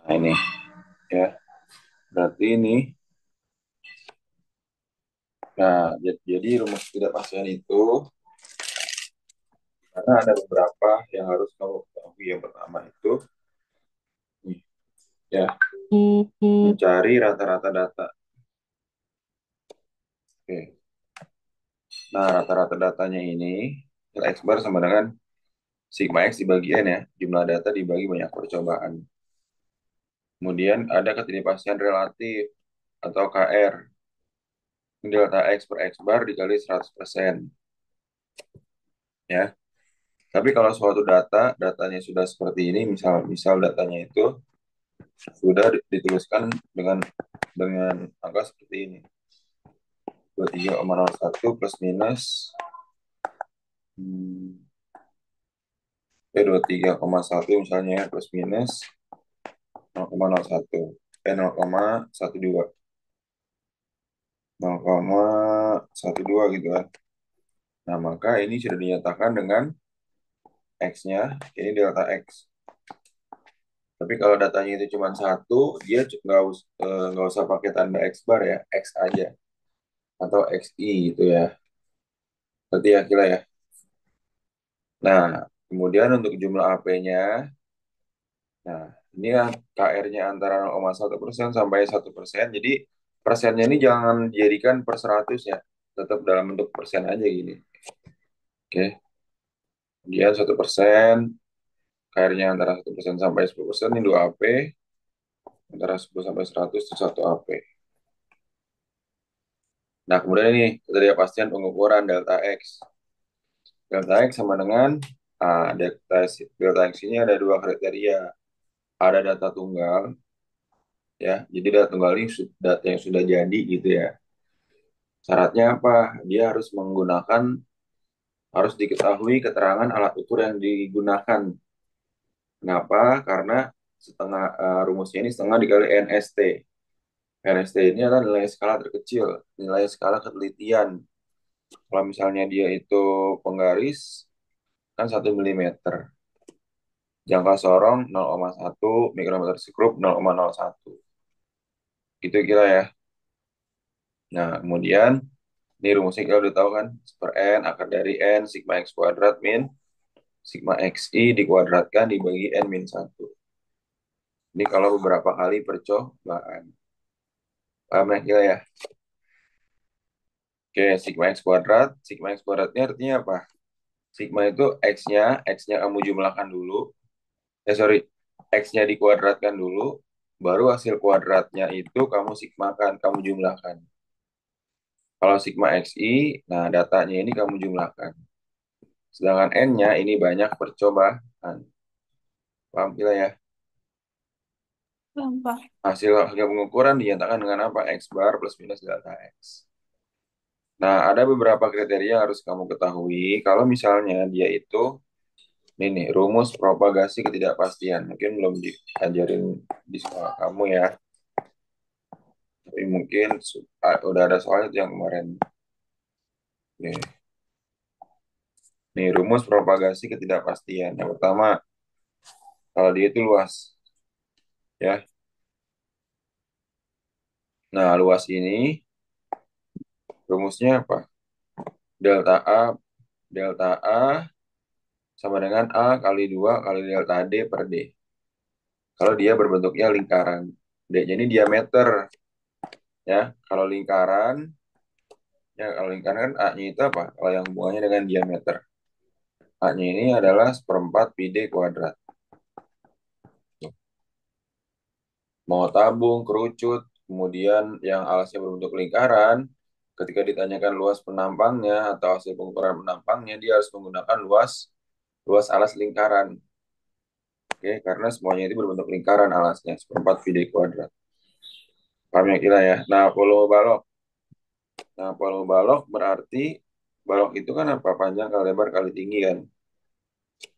Nah, ini ya. Berarti ini, nah jadi rumus ketidakpastian itu karena ada beberapa yang harus kamu ketahui. Yang pertama itu nih, ya, mencari rata-rata data. Oke. Nah, rata-rata datanya ini X bar sama dengan sigma X dibagi N ya, jumlah data dibagi banyak percobaan. Kemudian ada ketidakpastian relatif atau KR. Delta X per X bar dikali 100%. Ya. Tapi kalau suatu datanya sudah seperti ini, misal datanya itu sudah dituliskan dengan angka seperti ini. 23,01 plus minus 23,1 misalnya ya, plus minus 0,01 0,12 0,12 gitu kan. Nah, maka ini sudah dinyatakan dengan X-nya, ini delta X. Tapi kalau datanya itu cuma satu, dia nggak usah pakai tanda X bar ya, X aja atau XI gitu ya. Berarti ya kira ya. Nah, kemudian untuk jumlah AP-nya, nah ini ya KR-nya antara 0,1% sampai 1%. Jadi persennya ini jangan dijadikan per 100 ya, tetap dalam bentuk persen aja gini. Oke, kemudian 1%, KR-nya antara 1% sampai 10%, ini 2 AP, antara 10 sampai 100 itu 1 AP. Nah, kemudian ini ketidakpastian pengukuran delta X. Delta X sama dengan delta X ini ada dua kriteria. Ada data tunggal, ya. Jadi data tunggal ini data yang sudah jadi gitu ya. Syaratnya apa? Dia harus diketahui keterangan alat ukur yang digunakan. Kenapa? Karena rumusnya ini setengah dikali NST. NST ini adalah nilai skala terkecil, nilai skala ketelitian. Kalau misalnya dia itu penggaris, kan 1 mm. Jangka sorong 0,1, mikrometer sekrup 0,01. Gitu kira ya. Nah, kemudian ini rumusnya kita udah tahu kan, per N akar dari N sigma X kuadrat min sigma XI dikuadratkan dibagi N min 1. Ini kalau beberapa kali percobaan. Paham ya kira ya? Oke, sigma X kuadrat. Sigma X kuadratnya artinya apa? Sigma itu X-nya kamu jumlahkan dulu. Sorry, X-nya dikuadratkan dulu, baru hasil kuadratnya itu kamu sigmakan, kamu jumlahkan. Kalau sigma XI, nah datanya ini kamu jumlahkan. Sedangkan N-nya ini banyak percobaan. Paham kita ya? Gampang. Hasil harga pengukuran dinyatakan dengan apa? X bar plus minus delta X. Nah, ada beberapa kriteria yang harus kamu ketahui. Kalau misalnya dia itu, ini nih, rumus propagasi ketidakpastian. Mungkin belum diajarin di sekolah kamu ya. Tapi mungkin udah ada soalnya itu yang kemarin. Nih, nih rumus propagasi ketidakpastian. Yang pertama, kalau dia itu luas. Ya. Nah, luas ini rumusnya apa? Delta A, delta A sama dengan A kali 2 kali delta D per D. Kalau dia berbentuknya lingkaran. D-nya ini diameter. Ya, kalau lingkaran kan A-nya itu apa? Kalau yang hubungannya dengan diameter. A-nya ini adalah seperempat pi D kuadrat. Mau tabung, kerucut, kemudian yang alasnya berbentuk lingkaran, ketika ditanyakan luas penampangnya atau hasil pengukuran penampangnya, dia harus menggunakan luas luas alas lingkaran. Oke, karena semuanya itu berbentuk lingkaran alasnya, seperempat pi D kuadrat. Paham ya kira ya? Nah, volume balok. Nah, volume balok berarti balok itu kan apa? Panjang kali lebar kali tinggi kan.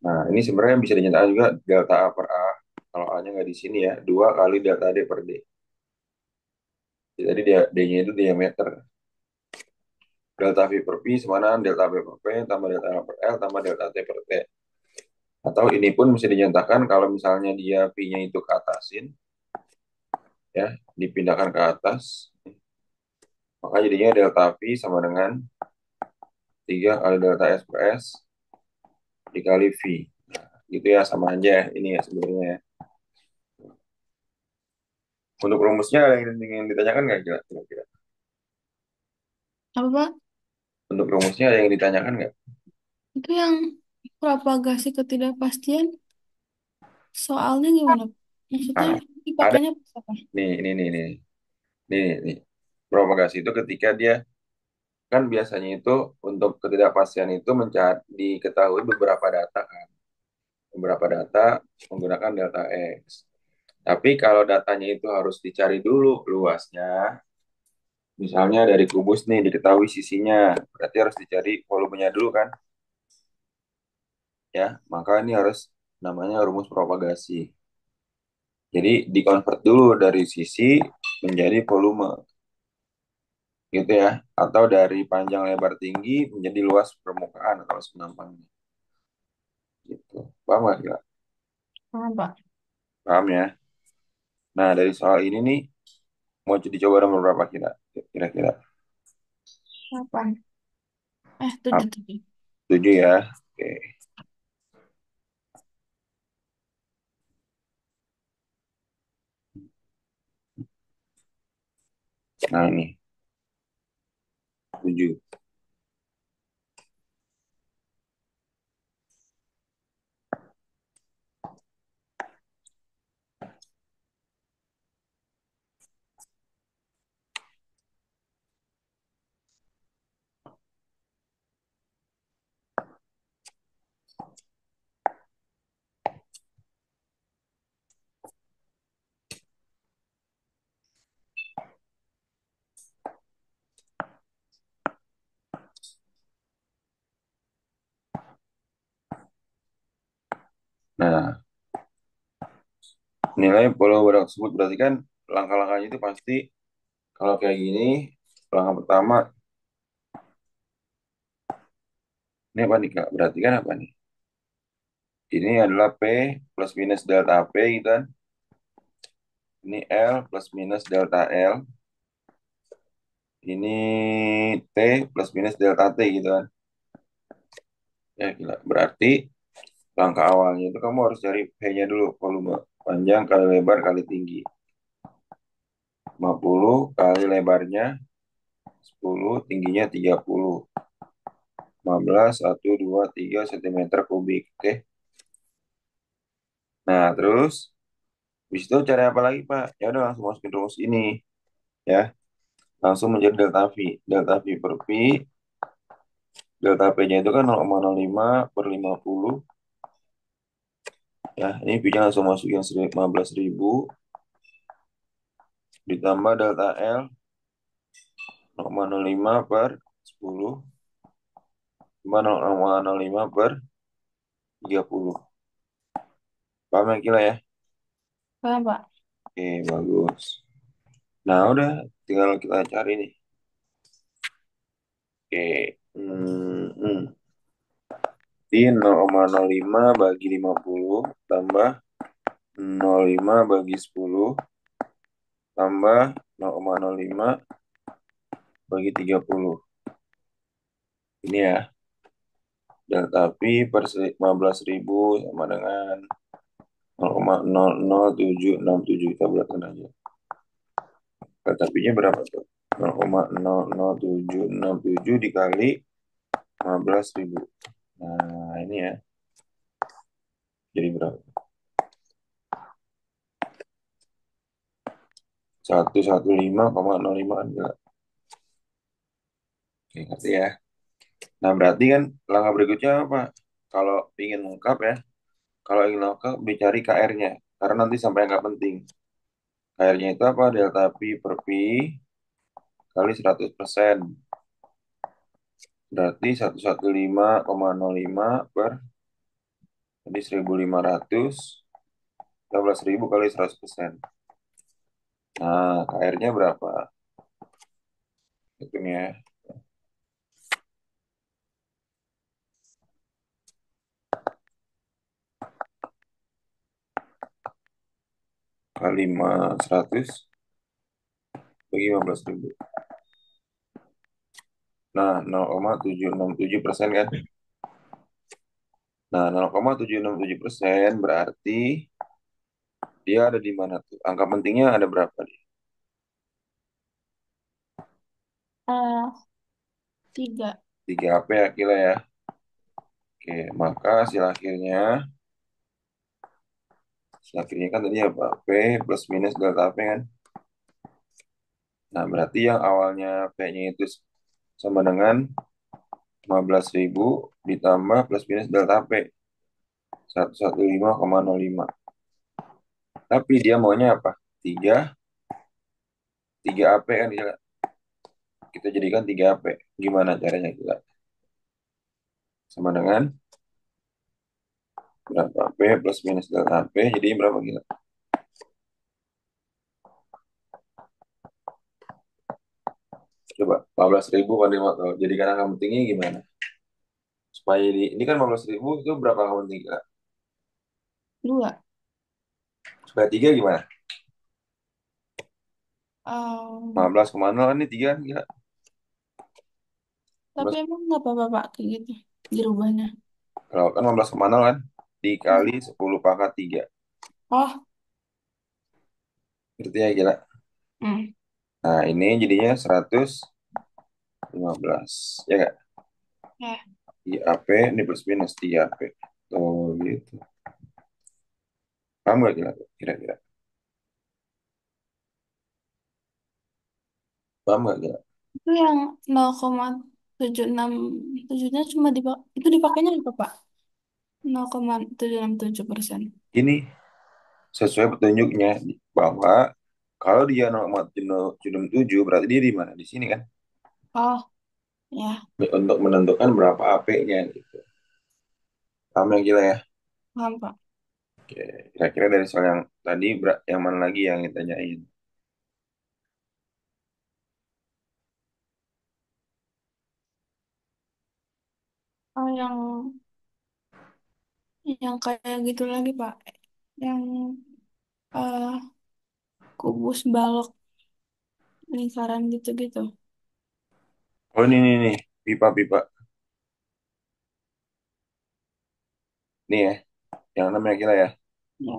Nah, ini sebenarnya bisa dinyatakan juga delta A per A. Kalau A-nya nggak di sini ya, 2 kali delta D per D. Jadi dia D-nya itu diameter. Delta V per P sama dengan delta P per P tambah delta L per L tambah delta T per T. Atau ini pun bisa dinyatakan kalau misalnya dia P-nya itu ke atasin, ya, dipindahkan ke atas. Maka jadinya delta V sama dengan 3 kali delta S per S dikali V. Gitu ya, sama aja ini ya sebenarnya ya. Untuk rumusnya ada yang ingin ditanyakan nggak kira-kira? Apa, Pak? Untuk rumusnya ada yang ditanyakan nggak? Itu yang propagasi ketidakpastian soalnya gimana, Pak? Maksudnya Ah, ada dipakainya pas apa? nih. Propagasi itu ketika dia kan biasanya itu untuk ketidakpastian itu mencari diketahui beberapa data kan. Beberapa data menggunakan delta X. Tapi kalau datanya itu harus dicari dulu luasnya, misalnya dari kubus nih diketahui sisinya, berarti harus dicari volumenya dulu kan, ya. Maka ini harus namanya rumus propagasi. Jadi dikonvert dulu dari sisi menjadi volume, gitu ya. Atau dari panjang lebar tinggi menjadi luas permukaan atau luas penampangnya, gitu. Paham nggak kira? Apa, Pak? Paham ya. Nah dari soal ini nih mau dicoba nomor berapa kira-kira? 8. Ah, 7, 7. 7 ya. Oke. Nah ini 7. Nah, nilai pulau badak tersebut berarti kan langkah-langkahnya itu pasti kalau kayak gini, langkah pertama, ini apa nih Kak? Berarti kan apa nih? Ini adalah P plus minus delta P gitu kan. Ini L plus minus delta L. Ini T plus minus delta T gitu kan. Ya gila. Berarti langkah awalnya itu kamu harus cari P-nya dulu, volume. Panjang kali lebar kali tinggi. 50 kali lebarnya 10, tingginya 30. 15, 1, 2, 3 cm kubik. Oke. Nah, terus habis itu cari apa lagi, Pak? Ya udah langsung masukin rumus ini, ya. Langsung menjadi delta V. Delta V per Pi, delta P-nya itu kan 0,05 per 50. Ya, ini Pi-nya langsung masukin 15.000 ditambah delta L 0,05 per 10 tambah 0,05 per 30. Paham ya, Kila ya? Paham, Pak? Oke, bagus. Nah, udah tinggal kita cari nih. Oke. Di 0,05 bagi 50 tambah 0,5 bagi 10 tambah 0,05 bagi 30. Ini ya, delta pi per 15.000 sama dengan 0,00767. Kita bulatkan aja. Delta pi-nya berapa tuh? 0,00767 dikali 15.000. Nah, ini ya. Jadi berapa? 115,05 kan enggak? Oke, ngerti ya. Nah, berarti kan langkah berikutnya apa? Kalau ingin mengungkap ya, kalau ingin mengungkap dicari KR-nya. Karena nanti sampai nggak penting. KR-nya itu apa? Delta pi per pi kali 100%. Berarti 115,05 per jadi 1.500 15.000 kali 100%. Nah, KR-nya berapa? Itu nih ya. Kali 100. bagi 15.000. Nah, 0,767% kan? Nah, 0,767% berarti dia ada di mana tuh? Angka pentingnya ada berapa nih? Eh, tiga. 3 AP ya kira ya. Oke, maka hasil akhirnya kan tadi apa? P plus minus delta P kan? Nah, berarti yang awalnya P-nya itu sama dengan 15.000 ditambah plus minus delta P 115,05. Tapi dia maunya apa? 3 3 AP kan kita jadikan 3 AP. Gimana caranya kita? Sama dengan berapa P plus minus delta P jadi berapa kita? Coba 15.000 kali 5 jadikan angka pentingnya gimana? Supaya ini kan 15.000 itu berapa angka penting kita? Dua. Supaya 3 gimana? Em, 15,0 kan ini 3 kan kita? tapi emang nggak apa-apa Pak kayak gitu dirubahnya. Kalau kan 15,0 kan dikali 10 pangkat 3. Oh, Berarti ya kira. hmm, Nah, ini jadinya 115. Ya nggak? ya. 3 AP ini plus minus 3 AP. Tuh gitu. Paham nggak kira-kira? Paham nggak kira? Itu yang 0,767-nya cuma itu dipakainya apa Pak? 0,767%. Ini sesuai petunjuknya bahwa kalau dia 0,7 berarti dia di mana? Di sini kan? Oh, ya, Untuk menentukan berapa AP-nya gitu. Paham yang gila ya? paham Pak. Oke, kira-kira dari soal yang tadi yang mana lagi yang ditanyain? Oh, yang kayak gitu lagi Pak. Yang eh kubus balok lingkaran gitu-gitu. Oh ini, pipa-pipa. Nih ya, yang namanya gila ya. Ya.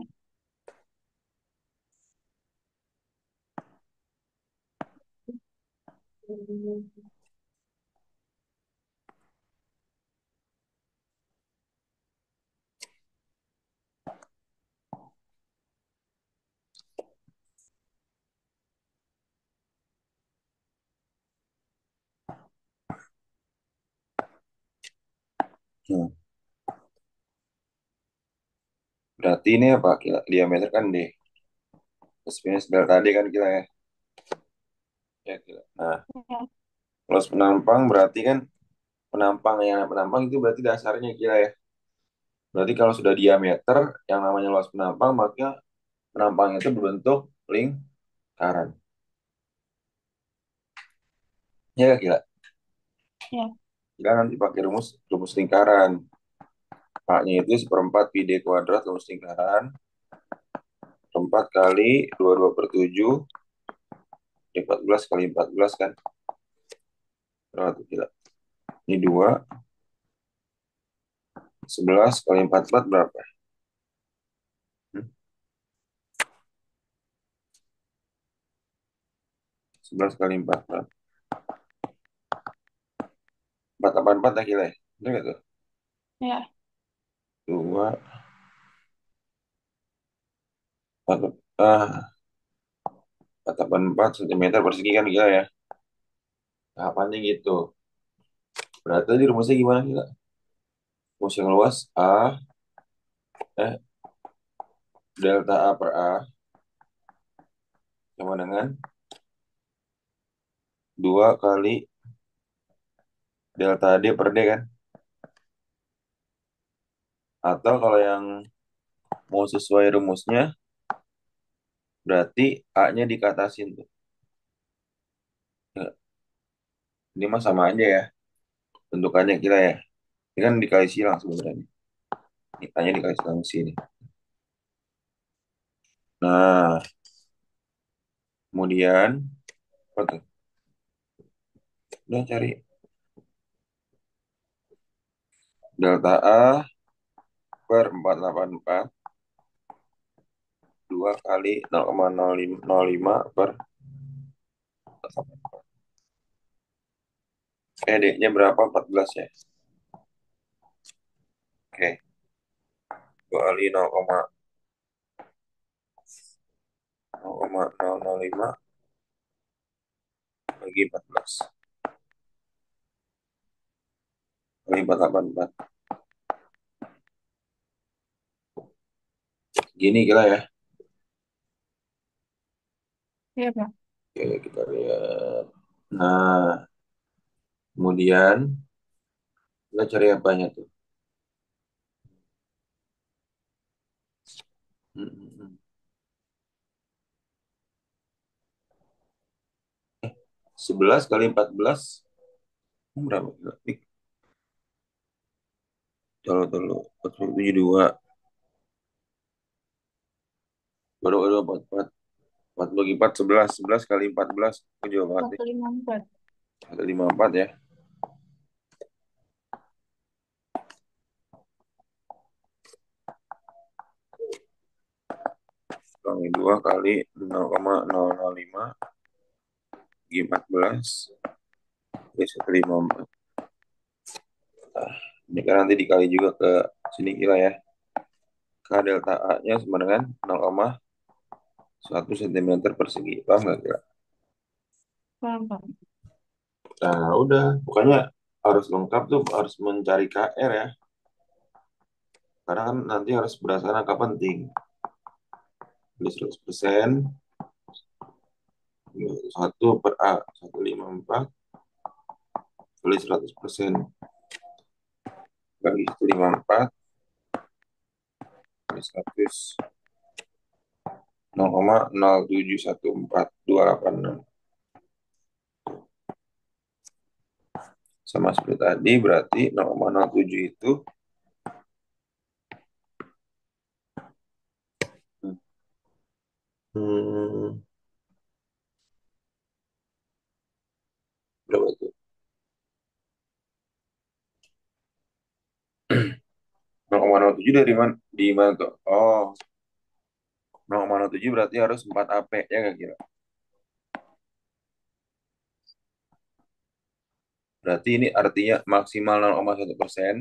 Hmm. Berarti ini apa? Gila, diameter kan D. Plus minus delta D kan gila ya. Ya, gila. Nah, Ya. plus penampang berarti kan penampang itu berarti dasarnya gila ya. Berarti kalau sudah diameter yang namanya luas penampang maka penampang itu berbentuk lingkaran. Ya gila. Ya. Kita nanti pakai rumus rumus lingkaran. A-nya itu seperempat pi D kuadrat rumus lingkaran. 4 kali 22/7 14 kali 14 kan. Berapa tuh gila? Ini 2. 11 kali 44 berapa? Hmm? 11 kali 4 berapa? 484 ya gila ya? Bener nggak tuh? Ya. 2, 484 cm persegi kan gila ya? Tahapannya gitu. Berarti tadi rumusnya gimana gila? Rumus yang luas eh, delta A per A sama dengan 2 kali delta D per D kan? Atau kalau yang mau sesuai rumusnya, berarti A-nya dikatasin tuh. Ya, ini mah sama aja ya. Bentukannya kira ya. Ini kan dikali silang sebenarnya. Ini A-nya dikali silang sini. Nah, kemudian Apa tuh? Udah cari. Delta A per 484 2 kali 0,05 per D-nya berapa? 14 ya. Oke. 2 kali 0,005 bagi 14 kali 484. Gini kira ya. Iya, Pak. Oke, kita lihat. Nah, kemudian kita cari apanya tuh? Hmm, hmm, hmm. 11 kali 14 berapa? Ih, dulu 472 baru 44 4 bagi 4 11 11 kali 14 aku jauh banget nih. 154. 154 ya. Kurangi 2 kali 0,005 bagi 14 bagi 154. Nah, ini kan nanti dikali juga ke sini kira ya. K delta A-nya sama dengan 0,1 cm persegi. Paham nggak kira? Paham, Pak. Nah, udah. Pokoknya harus lengkap tuh, harus mencari KR ya. Karena kan nanti harus berdasarkan angka penting. Beli 100%, 1 per A, 154, beli 100%. Bagi 154, bagi 100, 0,0714286. Sama seperti tadi, berarti 0,07 itu hmm, berapa tuh? 0,07 dari mana? Di mana tuh? Oh, 0,07 berarti harus 4 AP ya nggak kira? Berarti ini artinya maksimal 0,1%.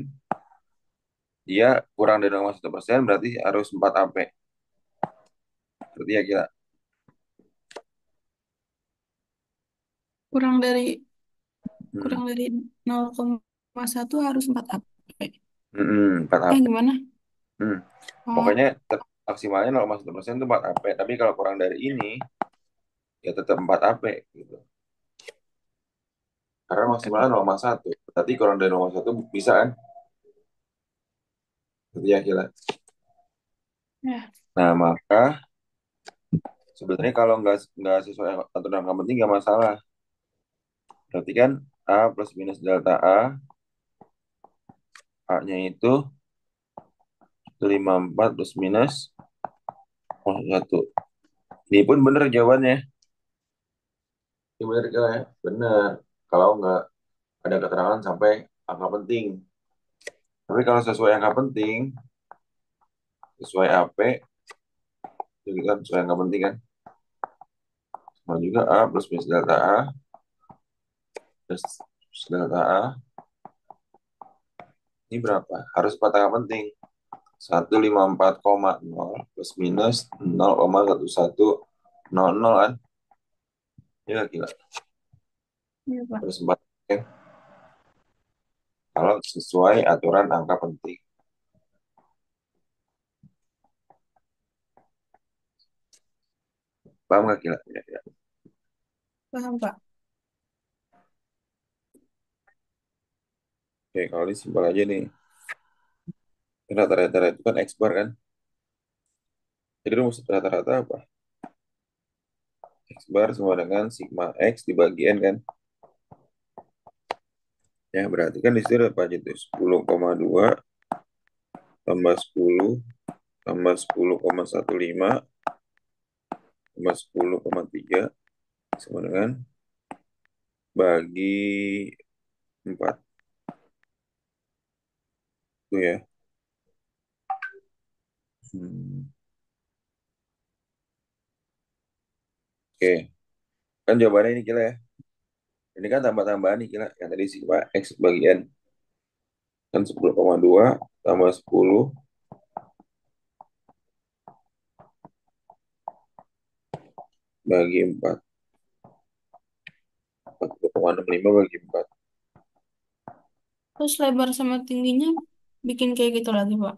Dia kurang dari 0,1% berarti harus 4 AP. Berarti ya kira. Kurang dari Hmm. kurang dari 0,1 harus 4 AP. 4 AP. Gimana? Hmm. Oh, Pokoknya maksimalnya 0,1% itu 4 AP. Tapi kalau kurang dari ini, ya tetap 4 AP gitu. Karena oke, maksimalnya Pak. 0,1. Berarti kurang dari 0,1 bisa kan? Berarti ya kira. Ya, Nah, maka sebenarnya kalau nggak sesuai aturan yang penting nggak masalah. Berarti kan A plus minus delta A, A-nya itu 54 plus minus 1. Ini pun benar jawabannya. Ini benar ya? Benar. Kalau nggak ada keterangan sampai angka penting. Tapi kalau sesuai angka penting, sesuai AP, itu kan sesuai angka penting kan. Sama juga A plus minus delta A plus delta A. Ini berapa? Harus 4 angka penting. 154,0 plus minus 0,1100 kan? Ya gila. iya, Pak. Harus 4 kan? Kalau sesuai aturan angka penting. Paham nggak kira? Ya. Paham, Pak. Oke, kalau ini simpel aja nih. Rata-rata itu kan X bar kan? Jadi rumus rata-rata apa? X bar sama dengan sigma X dibagi N kan? Ya, berarti kan di situ ada apa aja tuh? 10,2 tambah 10 tambah 10,15 tambah 10,3 sama dengan bagi 4 tuh ya. Hmm. Oke, kan jawabannya ini kira ya. Ini kan tambah-tambahan nih kira. Yang tadi sigma X bagian kan 10,2 tambah 10 bagi 4. 40,65 bagi 4. Terus lebar sama tingginya bikin kayak gitu lagi, Pak.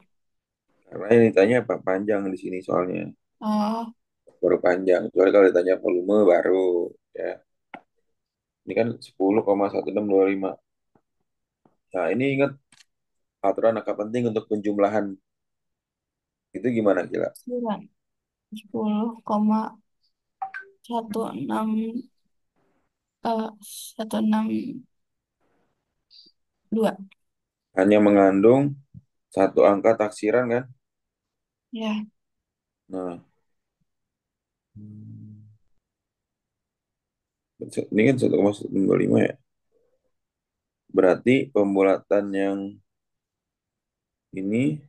Karena yang ditanya apa? Panjang di sini soalnya. Oh, Baru panjang. Kecuali kalau ditanya volume baru. Ya. Ini kan 10,1625. Nah, ini ingat aturan angka penting untuk penjumlahan. Itu gimana kira? 10,16 Hanya mengandung satu angka taksiran kan? Ya, Nah, ini kan 1,125 ya. Berarti pembulatan yang ini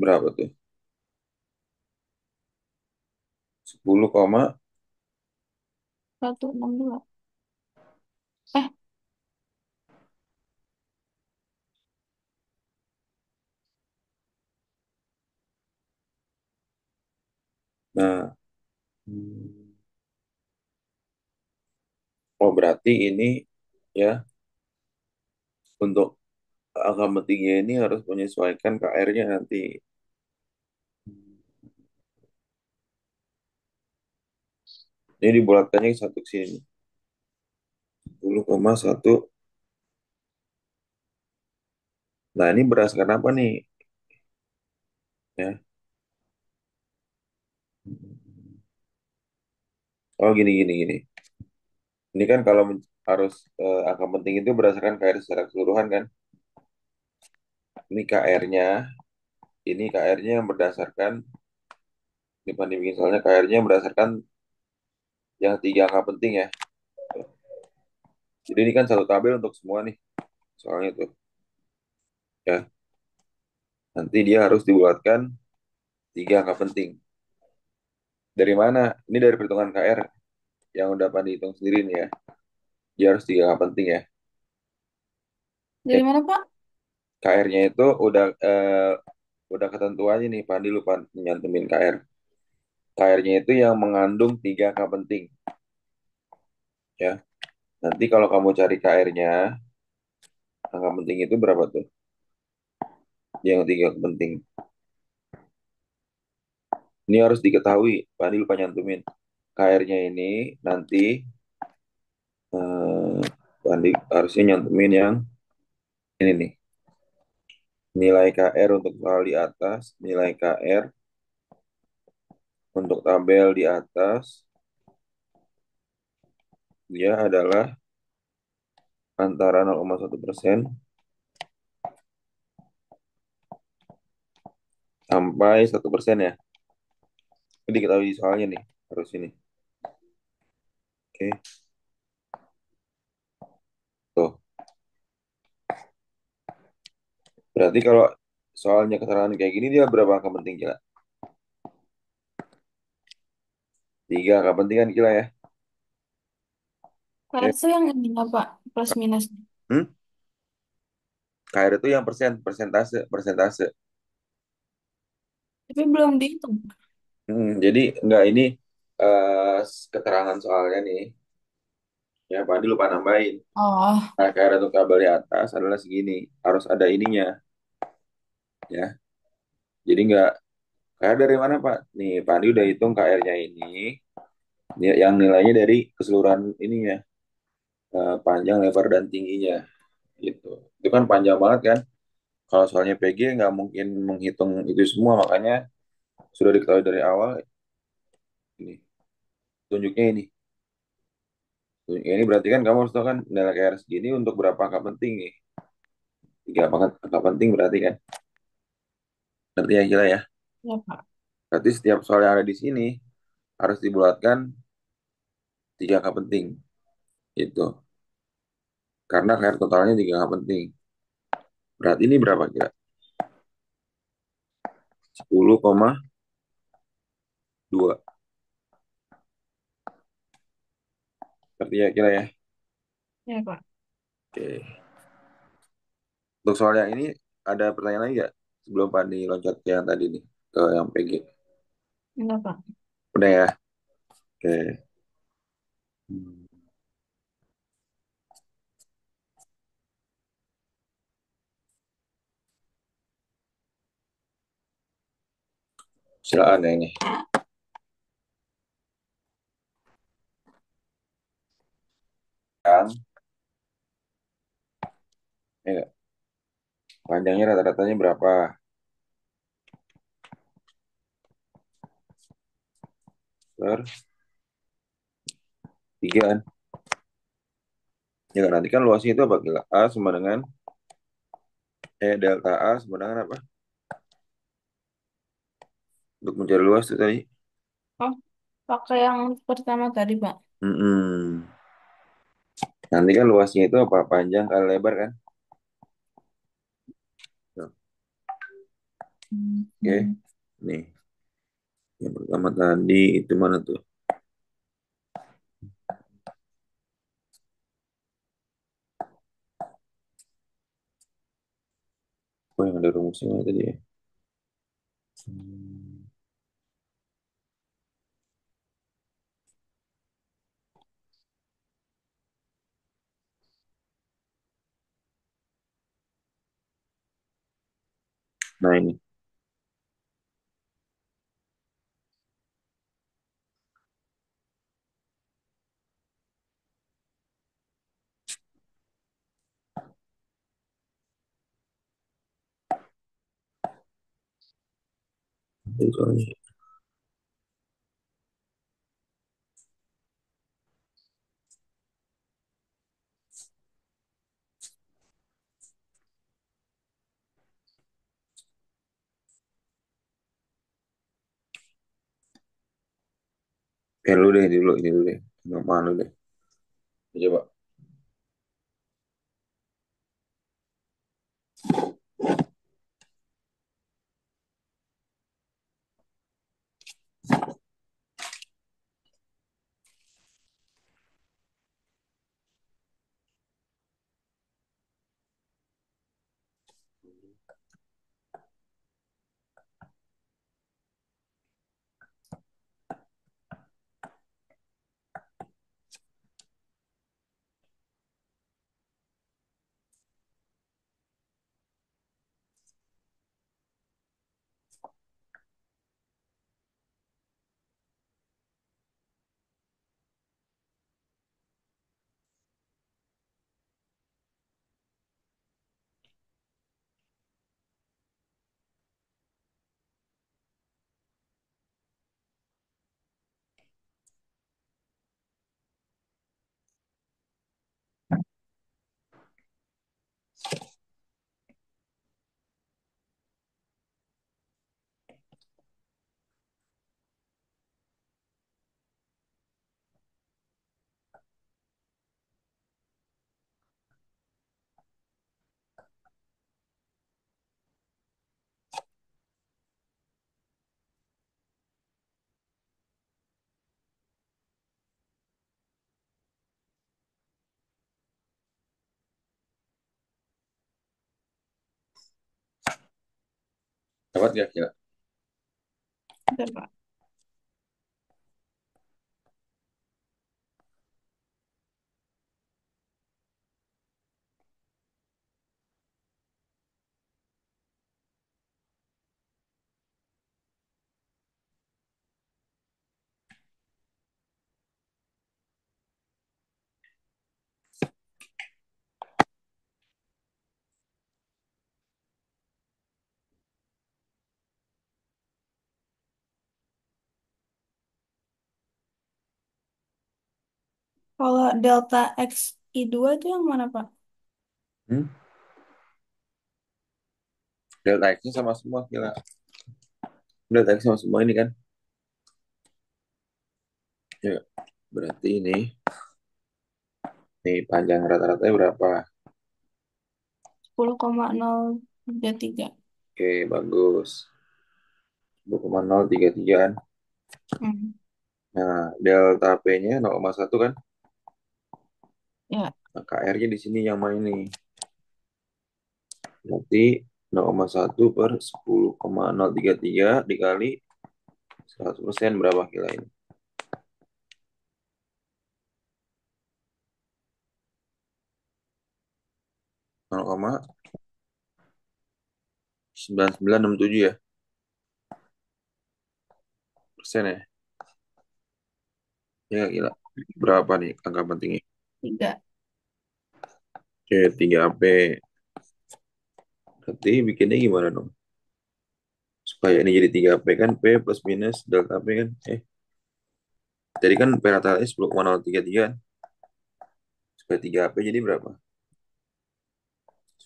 berapa tuh? 10, satu enam dua. Eh, nah, hmm. Oh berarti ini ya untuk angka pentingnya ini harus menyesuaikan KR-nya nanti. Ini dibulatkannya satu ke sini. 10,1. Nah ini berdasarkan apa nih? Ya. Oh gini gini gini. Ini kan kalau harus angka penting itu berdasarkan KR secara keseluruhan kan. Ini KR-nya, ini KR-nya yang berdasarkan dibanding soalnya KR-nya berdasarkan yang tiga angka penting ya. Jadi ini kan satu tabel untuk semua nih. Soalnya tuh ya. Nanti dia harus dibuatkan tiga angka penting. Dari mana? Ini dari perhitungan KR yang udah Pan dihitung sendiri nih ya. Dia harus tiga angka penting ya. dari mana, Pak? KR-nya itu udah ketentuannya nih, Pandi lupa nyantumin KR. KR-nya itu yang mengandung tiga angka penting ya. Nanti kalau kamu cari KR-nya, angka penting itu berapa tuh? Yang tiga penting. Ini harus diketahui, Pandi lupa nyantumin. KR-nya ini nanti Pandi harusnya nyantumin yang ini nih. Nilai KR untuk soal di atas, nilai KR untuk tabel di atas, dia adalah antara 0,1% sampai 1% ya. Ini diketahui soalnya nih, harus ini. Oke, tuh. Berarti kalau soalnya keterangan kayak gini, dia berapa angka penting, Gila? Tiga angka penting kan, Gila ya? Oke. KRC yang ini, Pak, plus minus. Hmm? KR itu yang persentase, persentase. Tapi belum dihitung. Jadi enggak ini keterangan soalnya nih. Ya, Pak Adi lupa nambahin. Oh, Nah, KR untuk tabel di atas adalah segini. Harus ada ininya, ya. Jadi enggak KR dari mana, Pak? Nih, Pak Adi udah hitung KR-nya ini. Yang nilainya dari keseluruhan ininya. Panjang, lebar, dan tingginya. Gitu. Itu kan panjang banget kan? Kalau soalnya PG nggak mungkin menghitung itu semua, makanya sudah diketahui dari awal ini. Tunjuknya ini. Tunjuknya ini berarti kan kamu harus tahu kan nilai KR segini untuk berapa angka penting nih. Tiga angka penting berarti kan. Ngerti ya gila ya. ya, Pak. Berarti setiap soal yang ada di sini harus dibulatkan tiga angka penting. Itu. Karena KR totalnya juga nggak penting. Berarti ini berapa kira? 10,2. Berarti ya kira ya. Ya, Pak. Oke. Untuk soal yang ini ada pertanyaan lagi nggak? Sebelum Pak loncat ke yang tadi nih. Ke yang PG. Enggak, Pak. Udah ya? Oke. Hmm. Silakan ya ini. Yang ya, panjangnya rata-ratanya berapa? Per 3 kan? Ya kan, nanti kan luasnya itu apa? Gila? A sama dengan delta A sama dengan apa? Untuk mencari luas itu tadi. Oh, pakai yang pertama tadi, Pak. Mm-mm. Nanti kan luasnya itu apa? Panjang kali lebar kan? Tuh, oke. Nih, yang pertama tadi itu mana tuh? Oh, yang ada rumusnya mana tadi ya? Hmm. Nah ini, ini soalnya. Dulu deh, dulu, ini dulu deh. Nggak malu deh. Coba. Dapat nggak kira? Bentar, Pak. Kalau delta X I2 itu yang mana, Pak? Hmm? Delta X-nya sama semua kira. Delta X sama semua ini kan? Ya, berarti ini Nih, panjang rata-ratanya berapa? 10,033. Oke, bagus. 10,033 kan. Hmm. Nah, delta P-nya 0,1 kan. Ya, Nah, KR-nya di sini yang main nih. Berarti 0,1 per 10,033 dikali 100% berapa kira ini? 0,9967 ya persen ya. Ya gila. Berapa nih angka pentingnya? 3. Oke, 3AP. Berarti bikinnya gimana dong? Supaya ini jadi 3P kan, P plus minus delta P kan. Jadi kan P rata-ratanya 10,033 kan. Supaya 3P jadi berapa?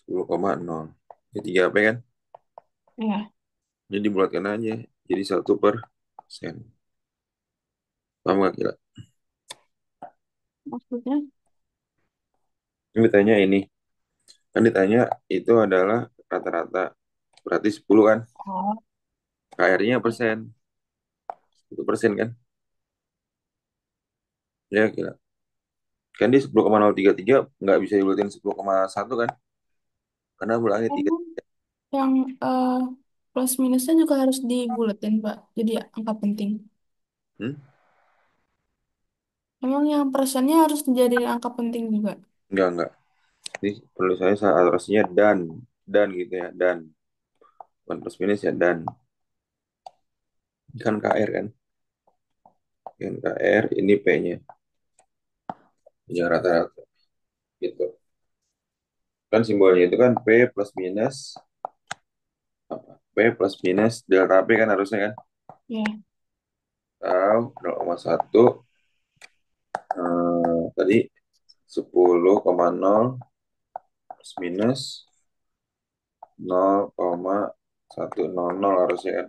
10,0. Jadi 3P kan. Ya, Jadi dibulatkan aja. Jadi 1%. Paham gak kira? maksudnya? Ini ditanya ini. Kan ditanya itu adalah rata-rata. Berarti 10 kan. Oh, KR-nya iya. persen. 1% kan. Ya kira. Kan dia 10,033 nggak bisa dibulatin 10,1 kan. Karena bulangnya 3. Emang yang plus minusnya juga harus dibulatin, Pak. Jadi angka penting. Hmm? Emang yang persennya harus jadi angka penting juga. Enggak. Ini perlu saya saat orasinya dan gitu ya, dan bukan plus minus ya, dan kan KR kan, kan KR ini P-nya yang rata-rata gitu kan, simbolnya itu kan P plus minus apa, P plus minus delta P kan harusnya kan, Ya, atau 0,1 tadi 10,0 plus minus 0,100 harusnya kan.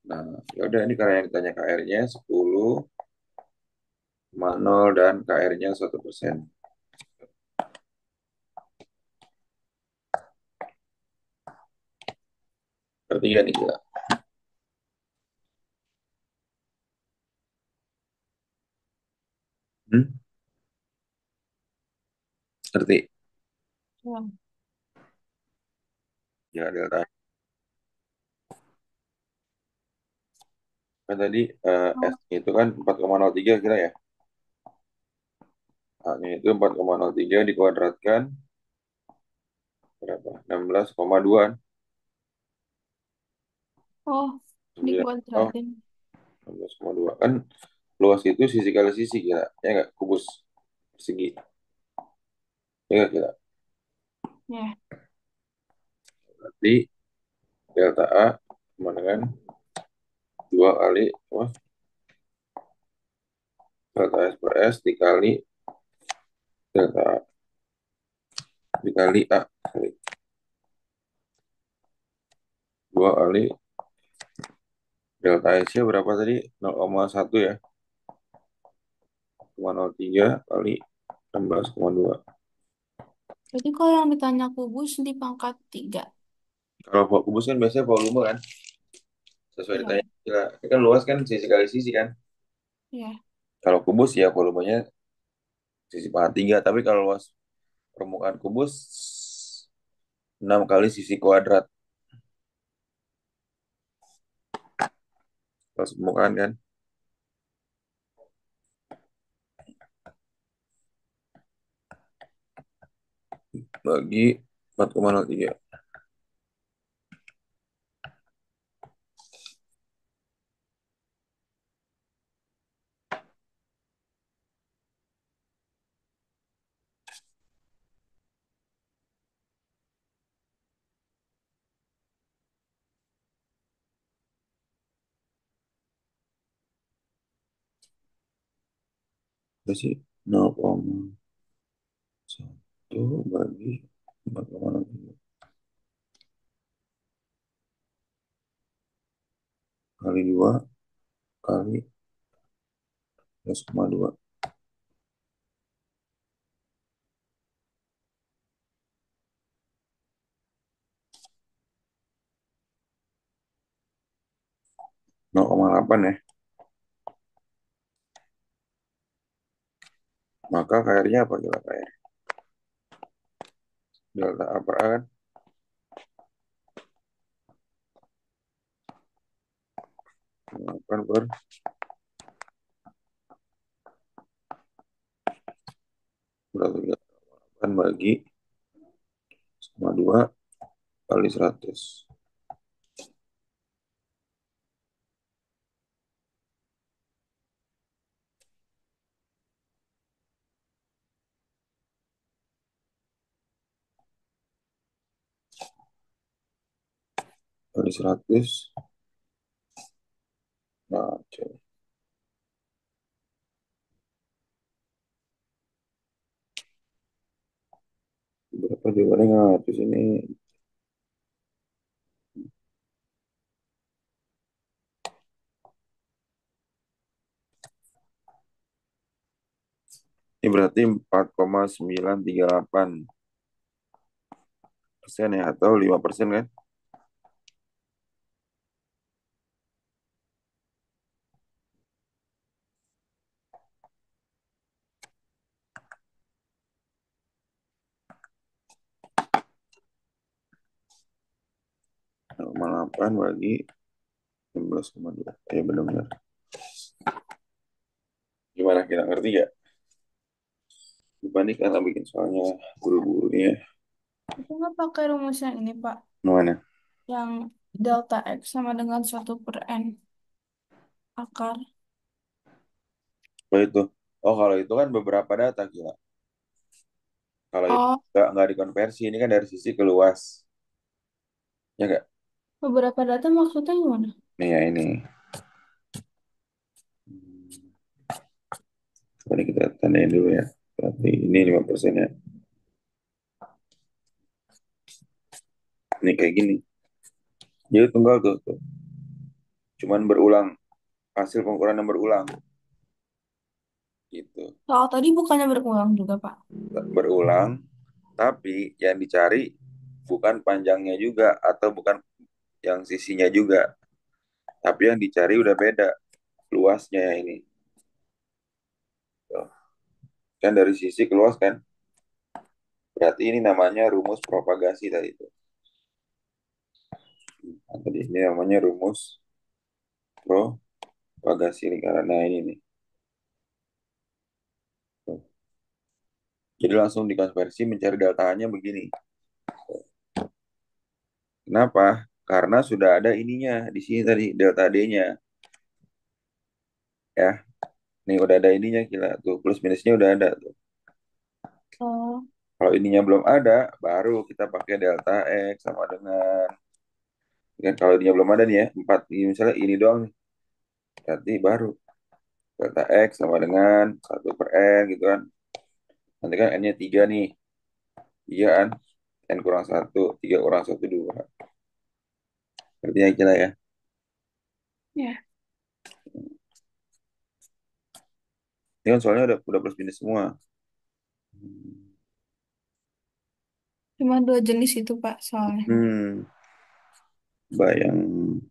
Nah, ya udah, ini karena yang ditanya KR-nya 10,0 dan KR-nya 1%. Berarti kan ini gila. Hmm? Ngerti? ya. Ya, delta. Kan tadi Oh, S itu kan 4,03 kira ya. A-nya itu 4,03 dikuadratkan berapa? 16,2. oh, 9. Oh, dikuadratin. 16,2. Kan luas itu sisi kali sisi kira. Ya enggak? Kubus persegi. Ya enggak kira? Ya, Berarti delta A sama dengan 2 kali apa? Delta S per S dikali delta A dikali A kali 2 kali delta S-nya berapa tadi? 0,1 ya. 0,03 kali 16,2. jadi kalau yang ditanya kubus dipangkat 3. Kalau kubus kan biasanya volume kan, sesuai Iya, ditanya. Gila. Ini kan luas kan sisi kali sisi kan. iya. Kalau kubus ya volumenya sisi pangkat 3. Tapi kalau luas permukaan kubus 6 kali sisi kuadrat. Luas permukaan kan. Bagi 4,03. Itu sih 0,1 bagi 4,03 kali 2 kali 11,2. 0,8 ya. Maka KR-nya apa kira KR? Delta A per A kan? 8 per berarti 8 bagi sama 2 kali 100. Kali 100. Nah, coba. Berapa jawabannya nggak di sini? Ini berarti 4,938% ya, atau 5% kan? Koma 8 bagi 16,2. Benar-benar. Gimana, kita ngerti ya? Dibanding karena bikin soalnya buru-buru nih ya. Itu nggak pakai rumus yang ini, Pak. Mana? Yang delta X sama dengan 1/n akar. Oh itu. Oh kalau itu kan beberapa data gila. Kalau ini Oh, nggak dikonversi, ini kan dari sisi keluas. Ya nggak? beberapa data maksudnya gimana? Nih ya ini. Tadi kita tandain dulu ya. Berarti ini 5% ya. Ini kayak gini. Jadi tunggal tuh. Cuman berulang. Hasil pengukuran yang berulang. Gitu. Soal tadi bukannya berulang juga, Pak. Berulang. Tapi yang dicari bukan panjangnya juga. Atau bukan yang sisinya juga. Tapi yang dicari udah beda. Luasnya ya ini. Tuh. Kan dari sisi keluas kan. Berarti ini namanya rumus propagasi tadi itu. Nah, tadi ini namanya rumus propagasi lingkaran. Nah ini nih. Tuh. Jadi langsung dikonversi mencari delta-nya begini. Kenapa? Karena sudah ada ininya di sini tadi delta D-nya ya. Nih udah ada ininya gila tuh plus minusnya udah ada tuh. Oh, Kalau ininya belum ada, baru kita pakai delta X sama dengan kan kalau ininya belum ada nih ya 4 ini misalnya ini doang nih. Berarti baru delta X sama dengan 1/n gitu kan. Nanti kan N-nya 3 nih. Iya kan? N kurang 1, 3 kurang 1, 2. Berarti ya gila ya. ya. Ini kan soalnya udah plus minus semua. Cuma dua jenis itu, Pak, soalnya. Bayang.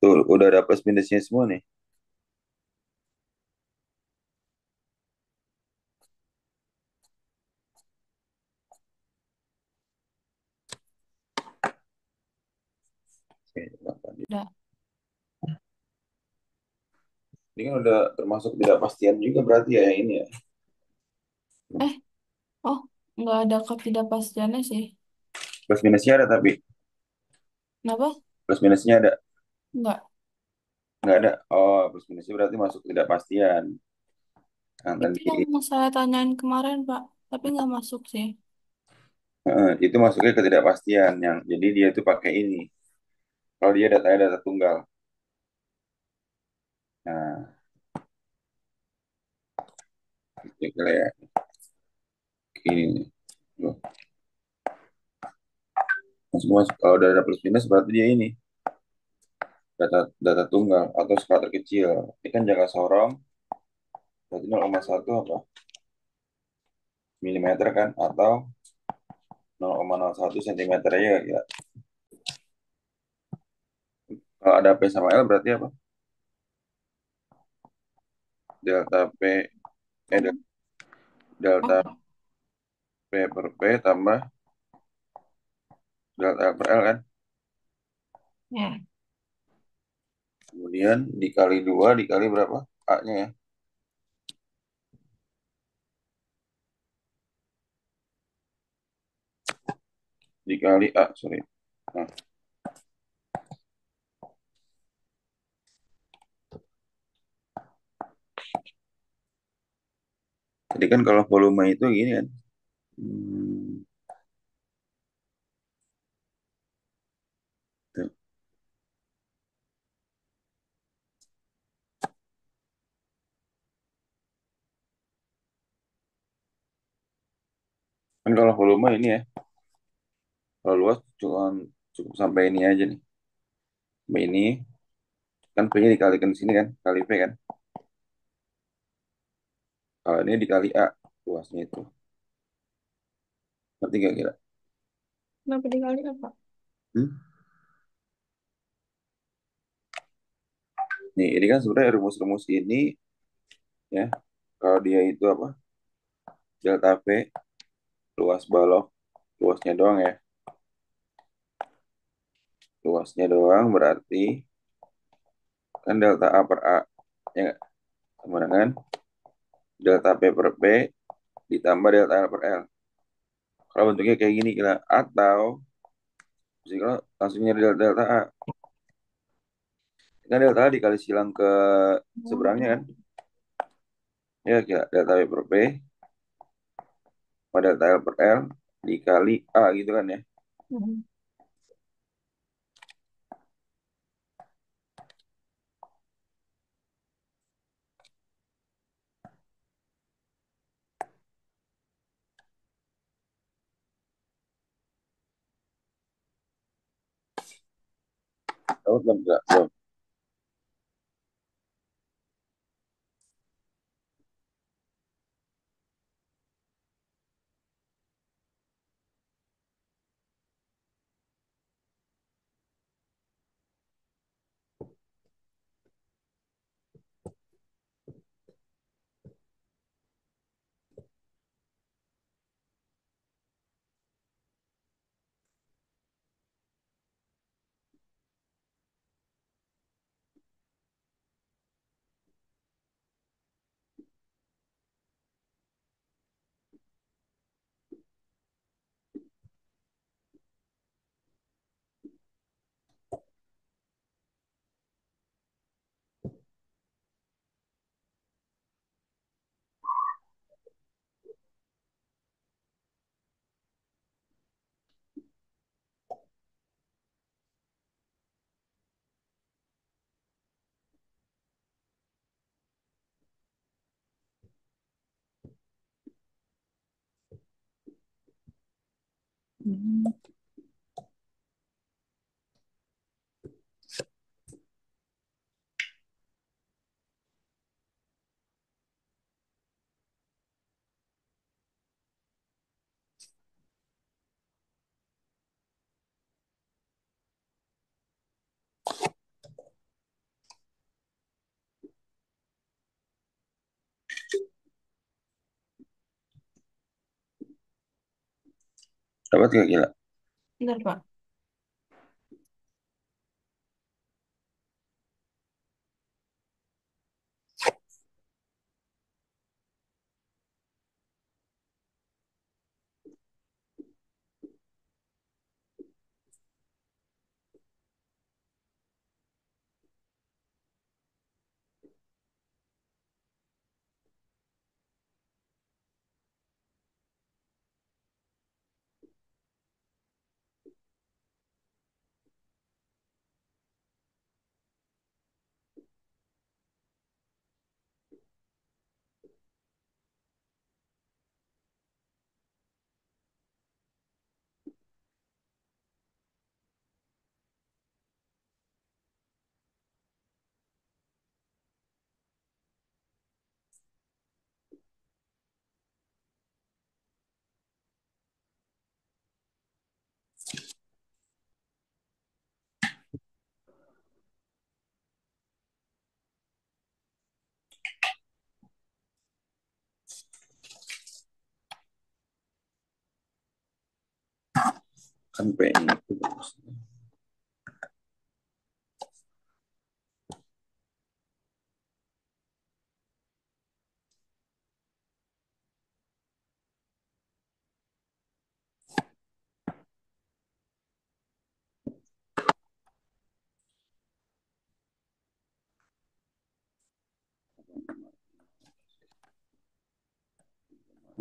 Tuh, udah ada plus minusnya semua nih. Oke, delapan. Udah. Ini kan udah termasuk ketidakpastian juga berarti ya yang ini ya. Eh, oh, nggak ada ketidakpastiannya sih. Plus minusnya ada tapi Kenapa? plus minusnya ada. Nggak. Nggak ada. Oh, plus minusnya berarti masuk ketidakpastian. Yang Itu tadi yang saya tanyain kemarin, Pak. Tapi nggak masuk sih. itu masuknya ketidakpastian yang jadi dia tuh pakai ini. Kalau dia datanya data tunggal. Nah, itu kira ya. Ini nih. Loh, masuk masuk. Kalau udah ada plus minus berarti dia ini. data data tunggal atau skala terkecil. Ini kan jangka sorong, berarti 0,1 apa? Milimeter kan, atau 0,01 sentimeter ya, ya. Kalau ada P sama L berarti apa? Delta P, Hmm. delta Apa? P per P tambah delta L per L kan. Ya. Kemudian dikali 2 dikali berapa? A-nya ya. Dikali A, sorry. Nah, jadi kan kalau volume itu gini kan. Hmm, tuh. Kan kalau volume ini ya, kalau luas cukup sampai ini aja nih. Sampai ini, kan P-nya dikalikan di sini kan, kali P kan. Kalau ini dikali A, luasnya itu. Ngerti gak kira? Kenapa dikali apa? Hmm? Nih, ini kan sebenarnya rumus-rumus ini ya, kalau dia itu apa? Delta P, luas balok, luasnya doang ya. Luasnya doang berarti kan delta A per A. Ya nggak? Sama dengan delta P per P ditambah delta L per L. Kalau bentuknya kayak gini kira atau bisa kalau langsung nyari delta, delta A. Kan delta A dikali silang ke seberangnya kan. Ya kira delta P per P pada delta L per L dikali A gitu kan ya. Hmm. Tahu belum? Enggak, belum. Hmm. Dapat gak kira? Bentar, Pak. Kan P-nya itu bagus.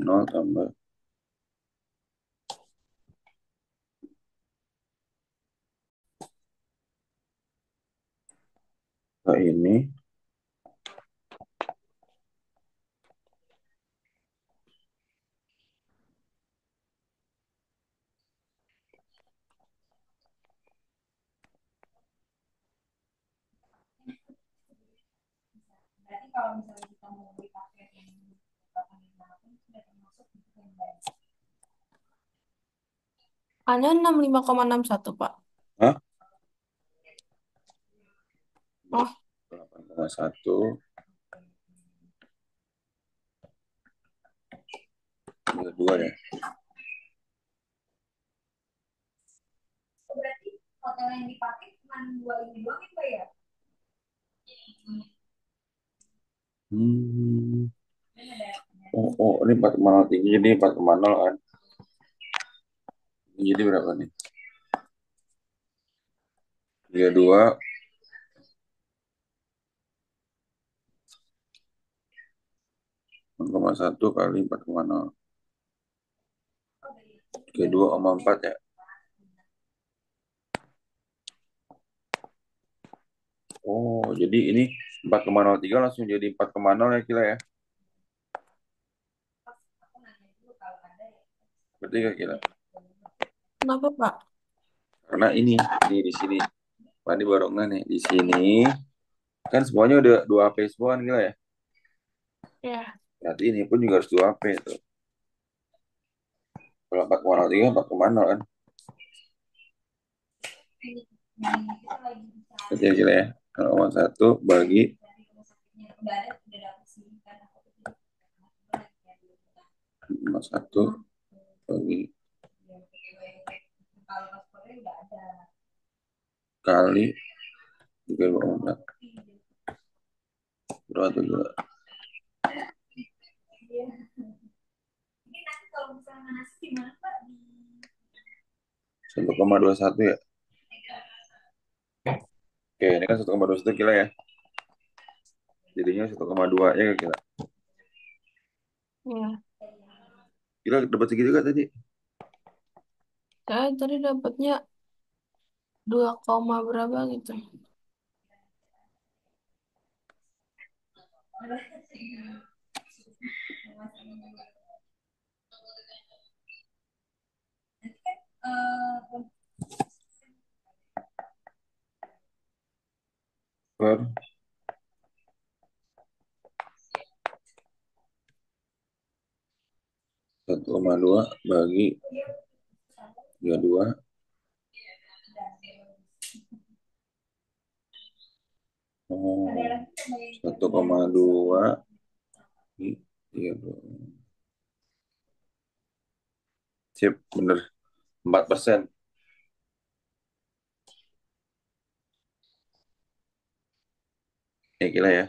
Nol tambah ini Hanya 65,61 Pak. Hah? Oh, 8,1 dua ya. Hmm. Oh, ini 4,03 jadi 4,0 kan. Jadi berapa nih? 32 1 kali 4,0. 32,4 ya. Oh, jadi ini 4,03 langsung jadi 4,0 ya kira ya. Berarti gak kira. kenapa Pak? Karena ini di sini. Tadi baru nggak nih di sini kan semuanya udah 2 AP semua kan gila ya. Ya, Berarti ini pun juga harus 2 AP tuh. Kalau 4,03 4,0 kan. Berarti ya gila ya. Kalau 1 bagi 1 bagi kali 3,4. Berapa tuh gila? 1,21 ya. Oke, ini kan 1,21 kilo ya. Jadinya 1,2 ya kira. ya. Kira dapat segitu juga tadi. Saya tadi dapatnya 2, berapa gitu. Per 1,2 bagi 32. Oh, 1,2 bagi 32. Sip, bener. 4%. Ya gila ya.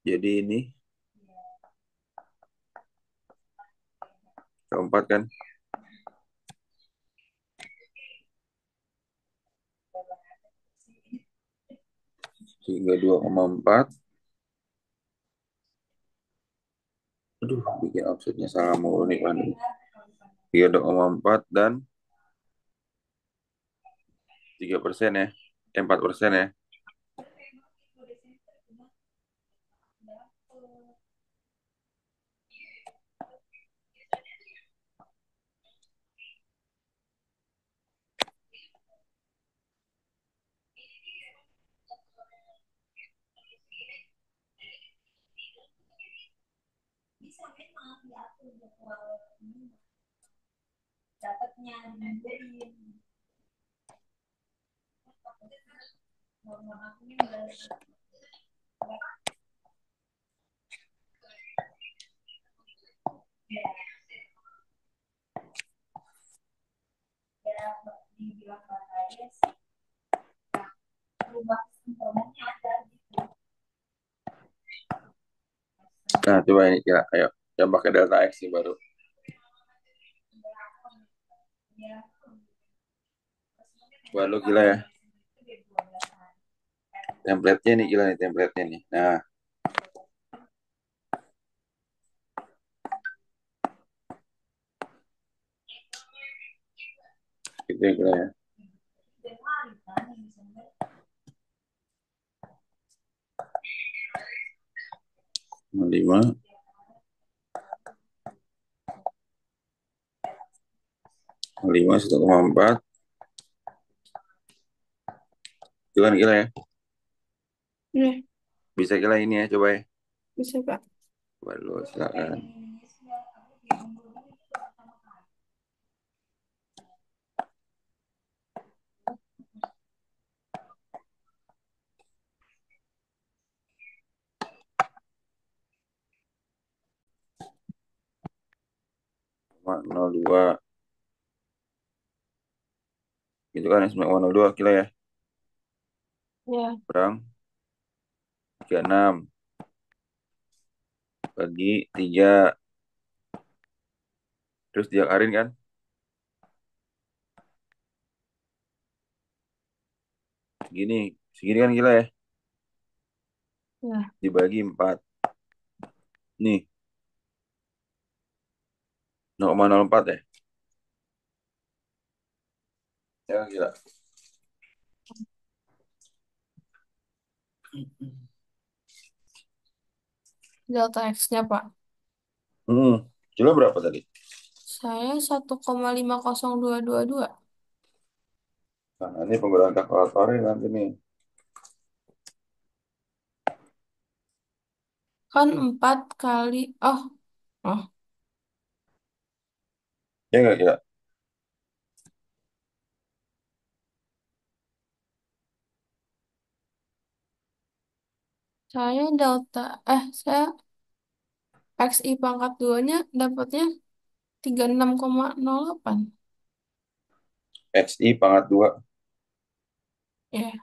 Jadi ini keempat kan. 32,4. Aduh, bikin offsetnya salah mulu nih kan. 32,4 dan 3% ya. 4% ya. Nah, coba ini kira, ayo. Yang pakai delta X nih baru. Baru gila ya. Template-nya nih gila nih, template-nya nih. Nah, gitu ya gila ya. 5, 5, 1,4. Itu kan gila ya. Ya, Bisa gila ini ya, coba ya. bisa Pak. Coba dulu, silakan. Cuma 0,2. Gitu kan, 9,02 kilo ya. Ya, Kurang 36 bagi 3. Terus diakarin kan. Segini. Segini kan gila ya. ya, Dibagi 4. Nih, 0,04 ya. Ya gila. delta X-nya Pak. Kilo berapa tadi? Saya 1,50222. Nah, ini penggunaan kalkulatornya nanti nih. Kan 4 kali, oh, oh, Ya nggak gila? saya XI pangkat 2-nya dapatnya 36,08. XI pangkat 2. Ya,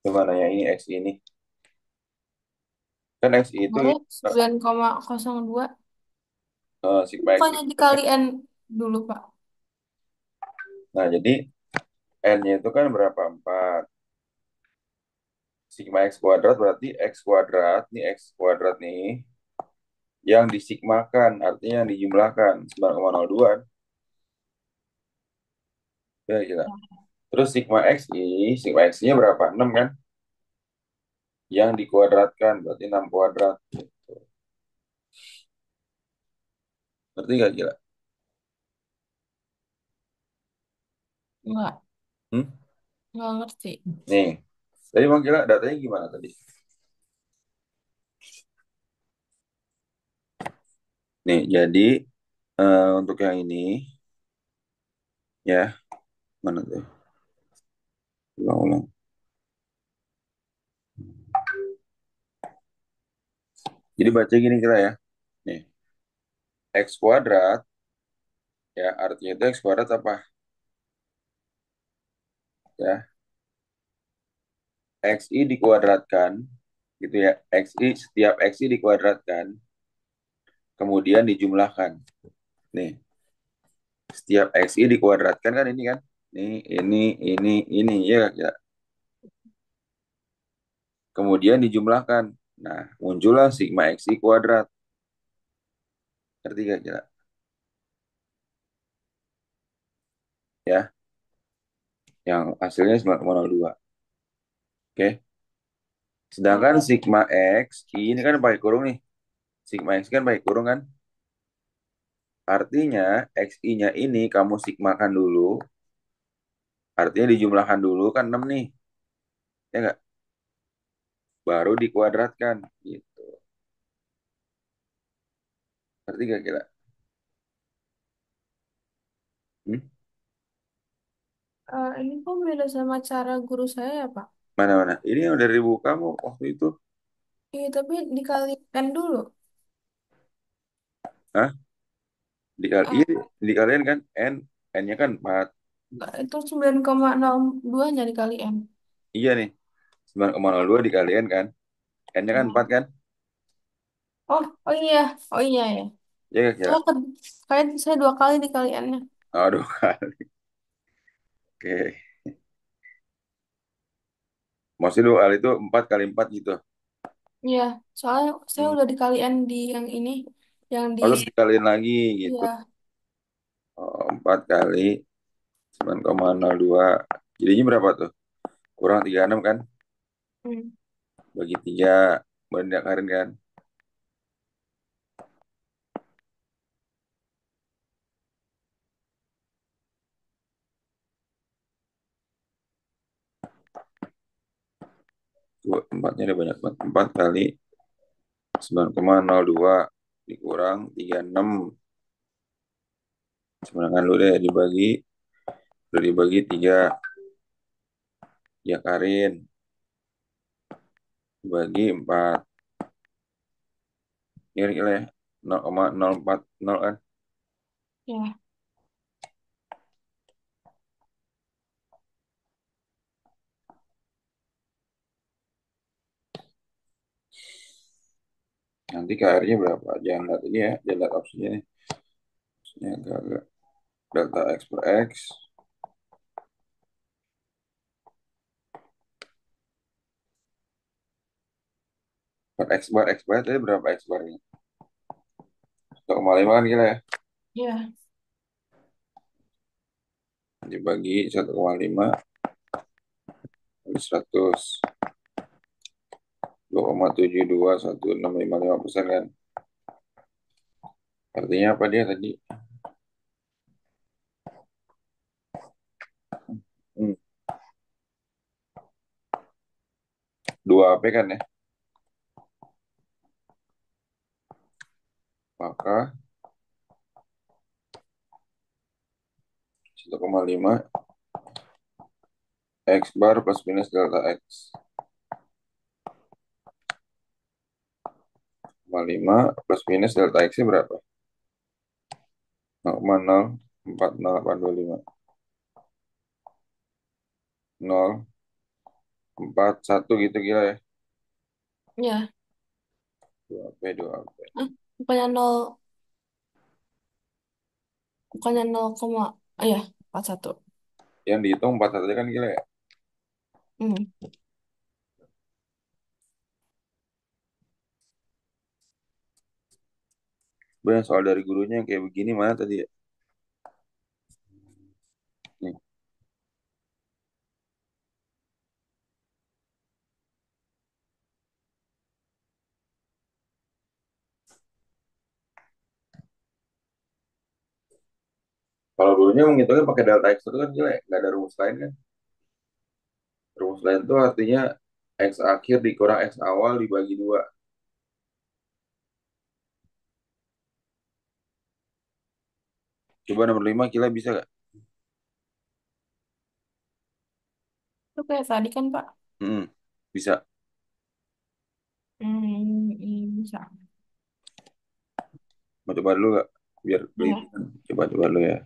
Coba nanya ini XI ini. Kan XI itu boleh 9,02. sigma XI. Bukannya dikali N dulu, Pak. Nah, jadi N-nya itu kan berapa? 4. Sigma X kuadrat berarti X kuadrat. Ini X kuadrat nih. Yang disigmakan, artinya yang dijumlahkan. 9,02. Ya, gila. Terus sigma X-nya berapa? 6 kan? Yang dikuadratkan, berarti 6 kuadrat. Ngerti gak gila? Enggak, Hmm? enggak ngerti. Nih, tadi Bang Gila datanya gimana tadi? Nih, jadi untuk yang ini, ya, mana tuh? Ulang-ulang. Jadi baca gini kira ya. Nih, X kuadrat, ya artinya itu X kuadrat apa? Ya, XI dikuadratkan, gitu ya. Setiap XI dikuadratkan, kemudian dijumlahkan. Nih, setiap XI dikuadratkan kan ini kan? Ini, ya, ya. Kemudian dijumlahkan. Nah, muncullah sigma XI kuadrat. Ngerti gak kira? Ya, yang hasilnya 9,02. Oke. Sedangkan sigma X, ini kan pakai kurung nih. Sigma X kan pakai kurung kan? Artinya XI-nya ini kamu sigmakan dulu. Artinya dijumlahkan dulu kan 6 nih. Ya nggak? Baru dikuadratkan. Gitu. Ngerti gak kira? Hmm? Ini kok beda sama cara guru saya ya, Pak? Mana-mana? Ini yang dari ibu kamu waktu itu. Iya, tapi dikalikan dulu. Hah? Iya, Eh, dikalian kan N, N-nya kan 4. itu 9,02 nya dikali N. Iya nih, 9,02 dikalian kan. N-nya kan 4 kan? Oh, oh iya. Oh iya ya. Iya gak kira? Oh, kayak saya 2 kali dikali N-nya. Aduh kali. Oke. Maksudnya 2 kali itu 4 kali 4 gitu. Iya, soalnya saya Hmm. udah dikali N di yang ini. Yang di... Oh, terus dikaliin lagi gitu. Iya. Oh, 4 kali 9,02. Jadinya berapa tuh? Kurang 36 kan? Hmm. Bagi 3. Baru dikarin kan? Tuh, 4-nya ada banyak banget. 4 kali 9,02 dikurang 36. Sebenarnya lu deh dibagi. Udah dibagi 3. Diakarin. Dibagi 4. Kira-kira ya. 0,040 kan? Ya, Nanti KR-nya berapa? Jangan lihat ini ya. Jangan lihat opsinya nih. Opsinya agak-agak. Delta X per X. Per X bar. X bar tadi berapa X barnya? 1,5 kan gila ya. ya, Dibagi 1,5 kali 100. 2,7216555% kan. Artinya apa dia tadi? Hmm, 2AP kan ya. Maka 1,5 X bar plus minus delta X. 1,5 plus minus delta X-nya berapa? 0,040825. 0,41 gitu gila ya. ya. 2AP, 2AP. Bukannya nol, bukannya 0, ya, 41. Yang dihitung 41 aja kan gila ya. Hmm. Banyak soal dari gurunya yang kayak begini mana tadi ya? Nih. Kalau dulunya menghitungnya pakai delta X itu kan gila ya. Nggak ada rumus lain kan. Rumus lain itu artinya X akhir dikurang X awal dibagi 2. Coba nomor 5 kila bisa gak? Itu kayak tadi kan, Pak. Hmm, bisa. Bisa. Mau coba dulu gak? Biar Ya, pelitian. Coba-coba dulu ya.